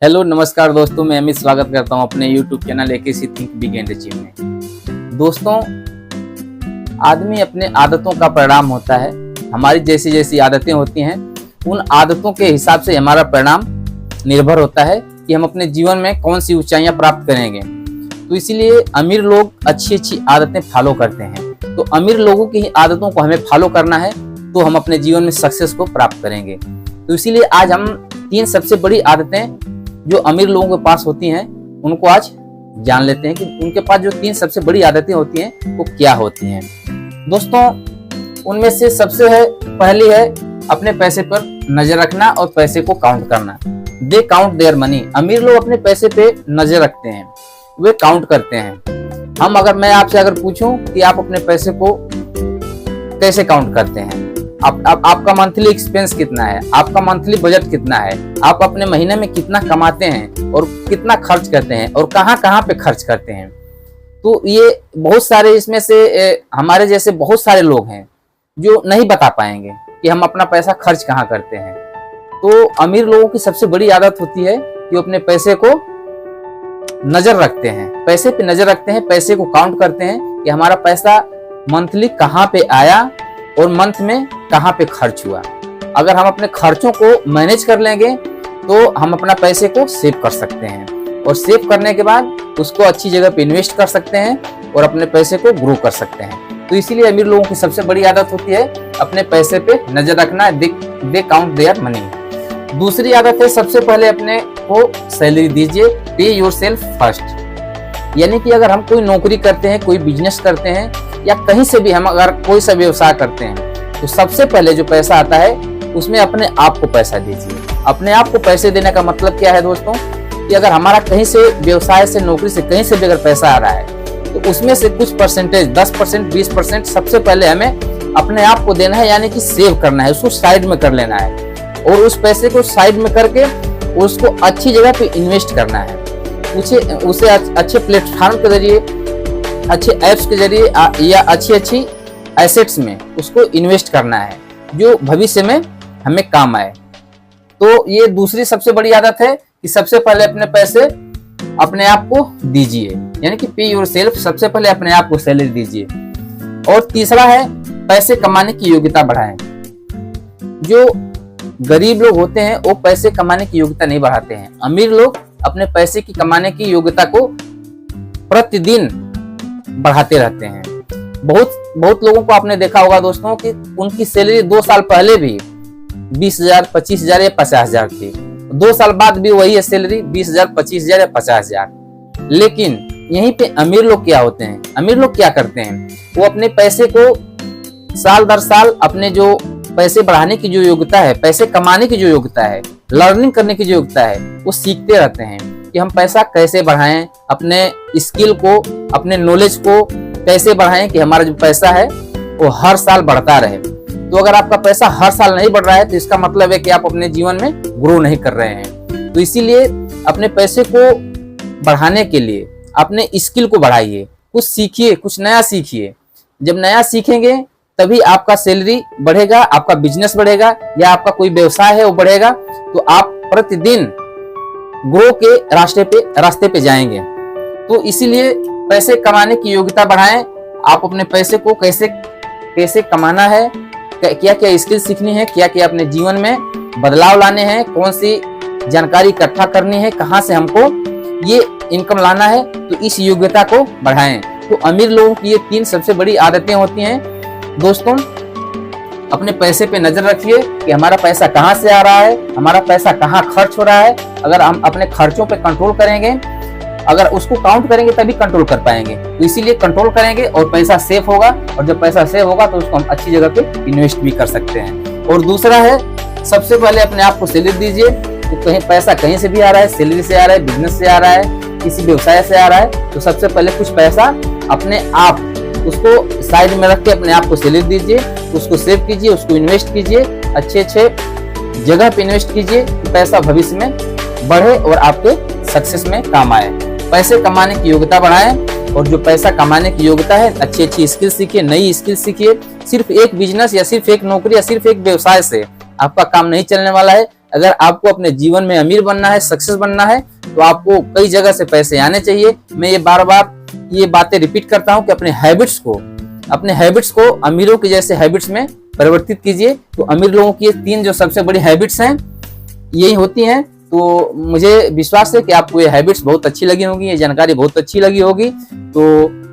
Hello नमस्कार दोस्तों, मैं अमित स्वागत करता हूं अपने YouTube channel AKC think big and achieve में। दोस्तों, आदमी अपने आदतों का परिणाम होता है। हमारी जैसी जैसी आदतें होती हैं, उन आदतों के हिसाब से हमारा परिणाम निर्भर होता है कि हम अपने जीवन में कौन सी ऊंचाइयां प्राप्त करेंगे। तो इसीलिए अमीर लोग अच्छी अच्छी आदतें फॉलो करते हैं। तो अमीर लोगों की ही आदतों को हमें फॉलो करना है, तो हम अपने जीवन में सक्सेस को प्राप्त करेंगे। तो इसीलिए आज हम 3 सबसे बड़ी आदतें जो अमीर लोगों के पास होती हैं उनको आज जान लेते हैं कि उनके पास जो 3 सबसे बड़ी आदतें होती हैं वो क्या होती हैं। दोस्तों, उनमें से पहली है अपने पैसे पर नजर रखना और पैसे को काउंट करना। They count their money. अमीर लोग अपने पैसे पे नजर रखते हैं, वे काउंट करते हैं। मैं आपसे अगर पूछूं कि आप अपने पैसे को कैसे काउंट करते हैं, आपका मंथली एक्सपेंस कितना है, आपका मंथली बजट कितना है, आप अपने महीने में कितना कमाते हैं और कितना खर्च करते हैं और कहाँ कहाँ पे खर्च करते हैं। तो ये बहुत सारे, इसमें से हमारे जैसे बहुत सारे लोग हैं जो नहीं बता पाएंगे कि हम अपना पैसा खर्च कहाँ करते हैं। तो अमीर लोगों की सबसे बड़ी आदत होती है कि वो अपने पैसे को नजर रखते हैं, पैसे पे नजर रखते हैं, पैसे को काउंट करते हैं कि हमारा पैसा मंथली कहाँ पे आया और मंथ में कहाँ पे खर्च हुआ। अगर हम अपने खर्चों को मैनेज कर लेंगे तो हम अपना पैसे को सेव कर सकते हैं और सेव करने के बाद उसको अच्छी जगह पे इन्वेस्ट कर सकते हैं और अपने पैसे को ग्रो कर सकते हैं। तो इसीलिए अमीर लोगों की सबसे बड़ी आदत होती है अपने पैसे पे नजर रखना। They count their money. दूसरी आदत है, सबसे पहले अपने को सैलरी दीजिए। पे योरसेल्फ फर्स्ट। यानी कि अगर हम कोई नौकरी करते हैं, कोई बिजनेस करते हैं या कहीं से भी हम अगर कोई सा व्यवसाय करते हैं, तो सबसे पहले जो पैसा आता है उसमें अपने आप को पैसा दीजिए। अपने आप को पैसे देने का मतलब क्या है दोस्तों, कि अगर हमारा कहीं से व्यवसाय से, नौकरी से, कहीं से भी अगर पैसा आ रहा है तो उसमें से कुछ परसेंटेज 10%, 20% सबसे पहले हमें अपने आप को देना है, यानी कि सेव करना है, उसको साइड में कर लेना है और उस पैसे को साइड में करके उसको अच्छी जगह पे इन्वेस्ट करना है। उसे अच्छे प्लेटफॉर्म के जरिए, अच्छे ऐप्स के जरिए या अच्छी एसेट्स में उसको इन्वेस्ट करना है जो भविष्य में हमें काम आए। तो ये दूसरी सबसे बड़ी आदत है कि सबसे पहले अपने पैसे अपने आप को दीजिए, यानी कि पे योरसेल्फ। सबसे पहले अपने आप को सैलरी दीजिए। और तीसरा है पैसे कमाने की योग्यता बढ़ाएं। जो गरीब लोग होते हैं वो पैसे कमाने की योग्यता नहीं बढ़ाते हैं। अमीर लोग अपने पैसे की कमाने की योग्यता को प्रतिदिन बढ़ाते रहते हैं। बहुत लोगों को आपने देखा होगा दोस्तों कि उनकी सैलरी 2 साल पहले भी 20,000, 25,000 या 50,000 थी। 2 साल बाद भी वही है सैलरी 20,000, 25,000 या 50,000। लेकिन यहीं पे अमीर लोग क्या होते हैं, अमीर लोग क्या करते हैं, वो अपने पैसे को साल दर साल अपने जो पैसे बढ़ाने की जो योग्यता है, पैसे कमाने की जो योग्यता है, लर्निंग करने की जो योग्यता है, वो सीखते रहते हैं कि हम पैसा कैसे बढ़ाएं, अपने स्किल को, अपने नॉलेज को कैसे बढ़ाएं कि हमारा जो पैसा है वो हर साल बढ़ता रहे। तो अगर आपका पैसा हर साल नहीं बढ़ रहा है तो इसका मतलब है कि आप अपने जीवन में ग्रो नहीं कर रहे हैं। तो इसीलिए अपने पैसे को बढ़ाने के लिए अपने स्किल को बढ़ाइए, कुछ सीखिए, कुछ नया सीखिए। जब नया सीखेंगे तभी आपका सैलरी बढ़ेगा, आपका बिजनेस बढ़ेगा या आपका कोई व्यवसाय है वो बढ़ेगा। तो आप प्रतिदिन ग्रो के रास्ते पे जाएंगे। तो इसीलिए पैसे कमाने की योग्यता बढ़ाएं। आप अपने पैसे को कैसे कमाना है, क्या क्या स्किल सीखनी है, क्या क्या अपने जीवन में बदलाव लाने हैं, कौन सी जानकारी इकट्ठा करनी है, कहां से हमको ये इनकम लाना है, तो इस योग्यता को बढ़ाएं। तो अमीर लोगों की ये 3 सबसे बड़ी आदतें होती हैं। दोस्तों, अपने पैसे पे नजर रखिए कि हमारा पैसा कहां से आ रहा है, हमारा पैसा कहां खर्च हो रहा है। अगर हम अपने खर्चों पे कंट्रोल करेंगे, अगर उसको काउंट करेंगे तभी कंट्रोल कर पाएंगे। तो इसीलिए कंट्रोल करेंगे और पैसा सेव होगा, और जब पैसा सेव होगा तो उसको हम अच्छी जगह पे इन्वेस्ट भी कर सकते हैं। और दूसरा है, सबसे पहले अपने आप को सैलरी दीजिए। तो कहीं पैसा कहीं से भी आ रहा है, सैलरी से आ रहा है, बिजनेस से आ रहा है, किसी व्यवसाय से आ रहा है, तो सबसे पहले कुछ पैसा अपने आप उसको साइड में रख के अपने आप को सैलरी दीजिए, उसको सेव कीजिए, उसको इन्वेस्ट कीजिए, अच्छे जगह पे इन्वेस्ट कीजिए कि पैसा भविष्य में बढ़े और आपके सक्सेस में काम आए। पैसे कमाने की योग्यता बढ़ाएं और जो पैसा कमाने की योग्यता है, अच्छी स्किल सीखिए, नई स्किल सीखिए। सिर्फ एक बिजनेस या सिर्फ एक नौकरी या सिर्फ एक व्यवसाय से आपका काम नहीं चलने वाला है। अगर आपको अपने जीवन में अमीर बनना है, सक्सेस बनना है, तो आपको कई जगह से पैसे आने चाहिए। मैं ये बार बार ये बातें रिपीट करता हूँ कि अपने हैबिट्स को अमीरों के जैसे हैबिट्स में परिवर्तित कीजिए। तो अमीर लोगों की 3 जो सबसे बड़ी हैबिट्स हैं यही होती हैं। तो मुझे विश्वास है कि आपको ये हैबिट्स बहुत अच्छी लगी होंगी, ये जानकारी बहुत अच्छी लगी होगी। तो